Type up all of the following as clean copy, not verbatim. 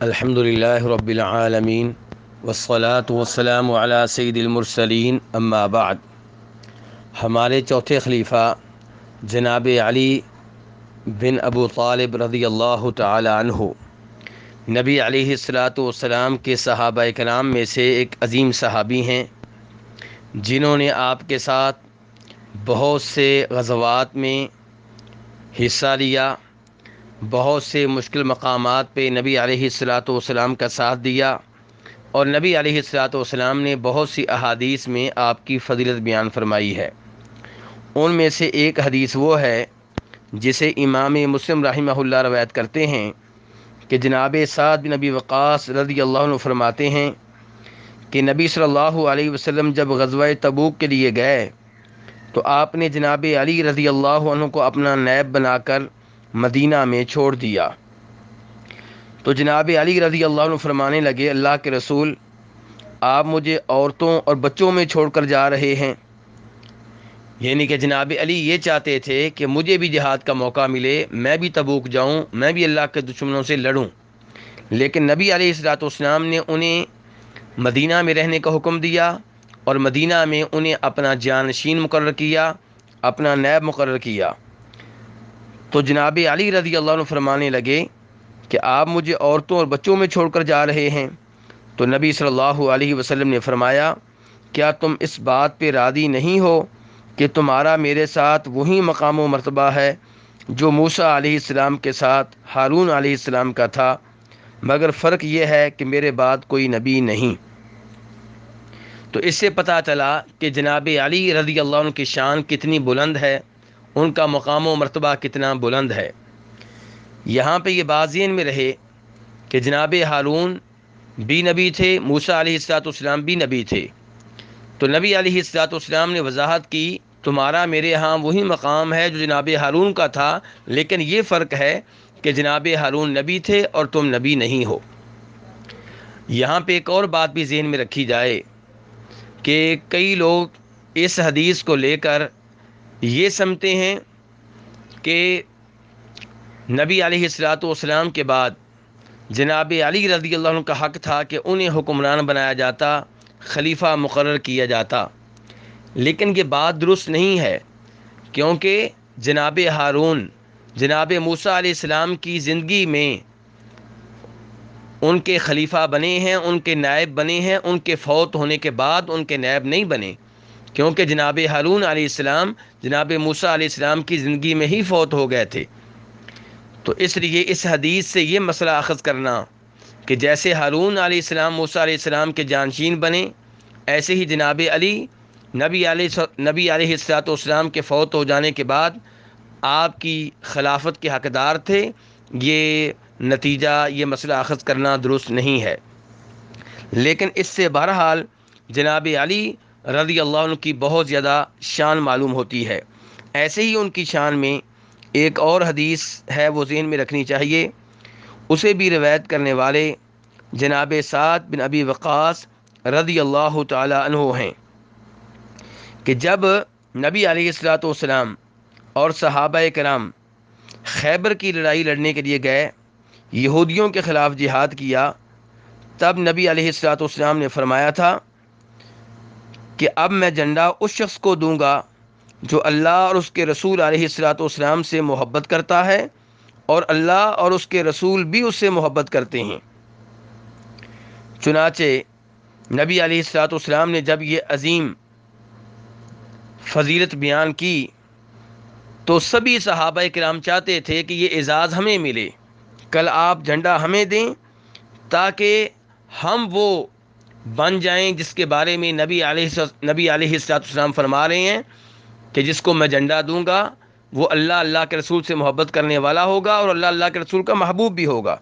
الحمد للہ رب العالمین والصلاة والسلام علی سید المرسلین اما بعد۔ ہمارے چوتھے خلیفہ جناب علی بن ابو طالب رضی اللہ تعالی عنہ نبی علیہ الصلاۃ والسلام کے صحابہ کرام میں سے ایک عظیم صحابی ہیں، جنہوں نے آپ کے ساتھ بہت سے غزوات میں حصہ لیا، بہت سے مشکل مقامات پہ نبی علیہ الصلاۃ والسلام کا ساتھ دیا، اور نبی علیہ الصلاۃ والسلام نے بہت سی احادیث میں آپ کی فضیلت بیان فرمائی ہے۔ ان میں سے ایک حدیث وہ ہے جسے امام مسلم رحمہ اللہ روایت کرتے ہیں کہ جناب سعد بن ابی وقاص رضی اللہ عنہ فرماتے ہیں کہ نبی صلی اللہ علیہ وسلم جب غزوہ تبوک کے لیے گئے تو آپ نے جناب علی رضی اللہ عنہ کو اپنا نائب بنا کر مدینہ میں چھوڑ دیا۔ تو جناب علی رضی اللہ عنہ فرمانے لگے، اللہ کے رسول، آپ مجھے عورتوں اور بچوں میں چھوڑ کر جا رہے ہیں۔ یعنی کہ جناب علی یہ چاہتے تھے کہ مجھے بھی جہاد کا موقع ملے، میں بھی تبوک جاؤں، میں بھی اللہ کے دشمنوں سے لڑوں۔ لیکن نبی علیہ الصلوۃ والسلام نے انہیں مدینہ میں رہنے کا حکم دیا، اور مدینہ میں انہیں اپنا جانشین مقرر کیا، اپنا نائب مقرر کیا۔ تو جناب علی رضی اللہ عنہ فرمانے لگے کہ آپ مجھے عورتوں اور بچوں میں چھوڑ کر جا رہے ہیں۔ تو نبی صلی اللہ علیہ وسلم نے فرمایا، کیا تم اس بات پہ راضی نہیں ہو کہ تمہارا میرے ساتھ وہی مقام و مرتبہ ہے جو موسیٰ علیہ السلام کے ساتھ ہارون علیہ السلام کا تھا، مگر فرق یہ ہے کہ میرے بعد کوئی نبی نہیں۔ تو اس سے پتہ چلا کہ جناب علی رضی اللہ عنہ کی شان کتنی بلند ہے، ان کا مقام و مرتبہ کتنا بلند ہے۔ یہاں پہ یہ بات ذہن میں رہے کہ جناب ہارون بھی نبی تھے، موسیٰ علیہ السلام بھی نبی تھے۔ تو نبی علیہ السلام نے وضاحت کی، تمہارا میرے ہاں وہی مقام ہے جو جناب ہارون کا تھا، لیکن یہ فرق ہے کہ جناب ہارون نبی تھے اور تم نبی نہیں ہو۔ یہاں پہ ایک اور بات بھی ذہن میں رکھی جائے کہ کئی لوگ اس حدیث کو لے کر یہ سمجھتے ہیں کہ نبی علیہ السلام کے بعد جناب علی رضی اللہ عنہ کا حق تھا کہ انہیں حکمران بنایا جاتا، خلیفہ مقرر کیا جاتا، لیکن یہ بات درست نہیں ہے، کیونکہ جناب ہارون جناب موسیٰ علیہ السلام کی زندگی میں ان کے خلیفہ بنے ہیں، ان کے نائب بنے ہیں، ان کے فوت ہونے کے بعد ان کے نائب نہیں بنے، کیونکہ جناب ہارون علیہ السلام جناب موسیٰ علیہ السلام کی زندگی میں ہی فوت ہو گئے تھے۔ تو اس لیے اس حدیث سے یہ مسئلہ اخذ کرنا کہ جیسے ہارون علیہ السلام موسیٰ علیہ السلام کے جانشین بنے، ایسے ہی جناب علی نبی علیہ السلام کے فوت ہو جانے کے بعد آپ کی خلافت کے حقدار تھے، یہ نتیجہ، یہ مسئلہ اخذ کرنا درست نہیں ہے۔ لیکن اس سے بہرحال جناب علی رضی اللہ عنہ کی بہت زیادہ شان معلوم ہوتی ہے۔ ایسے ہی ان کی شان میں ایک اور حدیث ہے، وہ ذہن میں رکھنی چاہیے، اسے بھی روایت کرنے والے جناب سعد بن ابی وقاص رضی اللہ تعالی عنہ ہیں کہ جب نبی علیہ الصلوۃ والسلام اور صحابہ کرام خیبر کی لڑائی لڑنے کے لیے گئے، یہودیوں کے خلاف جہاد کیا، تب نبی علیہ الصلوۃ والسلام نے فرمایا تھا کہ اب میں جھنڈا اس شخص کو دوں گا جو اللہ اور اس کے رسول علیہ الصلوۃ والسلام سے محبت کرتا ہے، اور اللہ اور اس کے رسول بھی اس سے محبت کرتے ہیں۔ چنانچہ نبی علیہ الصلوۃ والسلام نے جب یہ عظیم فضیلت بیان کی تو سبھی صحابہ کرام چاہتے تھے کہ یہ اعزاز ہمیں ملے، کل آپ جھنڈا ہمیں دیں تاکہ ہم وہ بن جائیں جس کے بارے میں نبی علیہ السلام فرما رہے ہیں کہ جس کو میں جھنڈا دوں گا وہ اللہ کے رسول سے محبت کرنے والا ہوگا اور اللہ کے رسول کا محبوب بھی ہوگا۔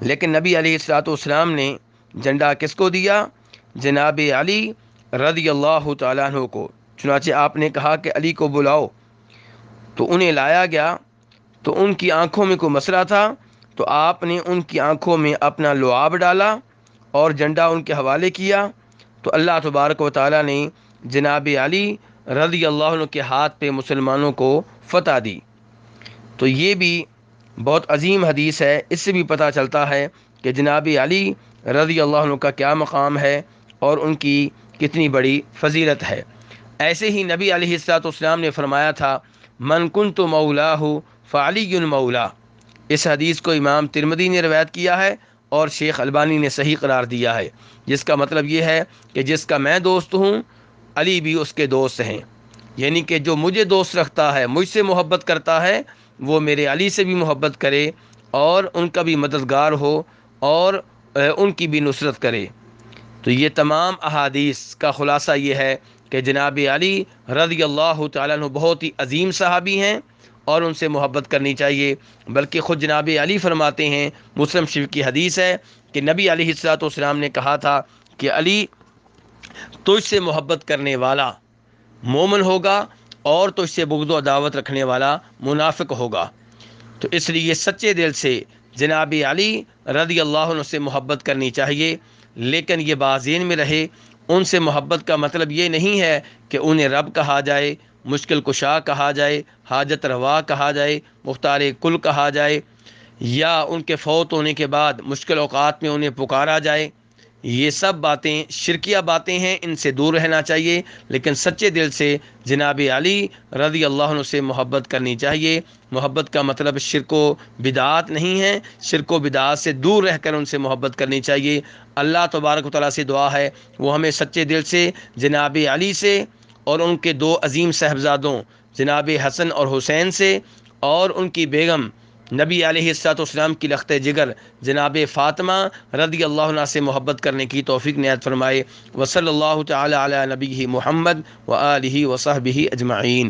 لیکن نبی علیہ السلام نے جھنڈا کس کو دیا؟ جناب علی رضی اللہ تعالیٰ عنہ کو۔ چنانچہ آپ نے کہا کہ علی کو بلاؤ، تو انہیں لایا گیا، تو ان کی آنکھوں میں کوئی مسئلہ تھا، تو آپ نے ان کی آنکھوں میں اپنا لعاب ڈالا اور جھنڈا ان کے حوالے کیا، تو اللہ تبارک و تعالیٰ نے جناب علی رضی اللہ عنہ کے ہاتھ پہ مسلمانوں کو فتح دی۔ تو یہ بھی بہت عظیم حدیث ہے، اس سے بھی پتہ چلتا ہے کہ جناب علی رضی اللہ عنہ کا کیا مقام ہے اور ان کی کتنی بڑی فضیلت ہے۔ ایسے ہی نبی علیہ الصلوۃ والسلام نے فرمایا تھا من کنت مولاہ فعلی مولا۔ اس حدیث کو امام ترمذی نے روایت کیا ہے اور شیخ البانی نے صحیح قرار دیا ہے، جس کا مطلب یہ ہے کہ جس کا میں دوست ہوں علی بھی اس کے دوست ہیں، یعنی کہ جو مجھے دوست رکھتا ہے، مجھ سے محبت کرتا ہے، وہ میرے علی سے بھی محبت کرے اور ان کا بھی مددگار ہو اور ان کی بھی نصرت کرے۔ تو یہ تمام احادیث کا خلاصہ یہ ہے کہ جناب علی رضی اللہ تعالیٰ عنہ بہت ہی عظیم صحابی ہیں اور ان سے محبت کرنی چاہیے، بلکہ خود جناب علی فرماتے ہیں، مسلم شریف کی حدیث ہے کہ نبی علیہ الصلوۃ والسلام نے کہا تھا کہ علی تجھ سے محبت کرنے والا مومن ہوگا اور تجھ سے بغض و عداوت رکھنے والا منافق ہوگا۔ تو اس لیے سچے دل سے جناب علی رضی اللہ عنہ سے محبت کرنی چاہیے، لیکن یہ بات ذہن میں رہے ان سے محبت کا مطلب یہ نہیں ہے کہ انہیں رب کہا جائے، مشکل کشا کہا جائے، حاجت روا کہا جائے، مختار کل کہا جائے، یا ان کے فوت ہونے کے بعد مشکل اوقات میں انہیں پکارا جائے۔ یہ سب باتیں شرکیہ باتیں ہیں، ان سے دور رہنا چاہیے، لیکن سچے دل سے جناب علی رضی اللہ عنہ سے محبت کرنی چاہیے۔ محبت کا مطلب شرک و بدعات نہیں ہے، شرک و بدعات سے دور رہ کر ان سے محبت کرنی چاہیے۔ اللہ تبارک و تعالیٰ سے دعا ہے وہ ہمیں سچے دل سے جناب علی سے اور ان کے دو عظیم صاحبزادوں جناب حسن اور حسین سے اور ان کی بیگم نبی علیہ الصلوۃ والسلام کی لخت جگر جناب فاطمہ رضی اللہ عنہ سے محبت کرنے کی توفیق عنایت فرمائے۔ وصلی اللہ تعالی علی نبیہ محمد وآلہ وصحبہ اجمعین۔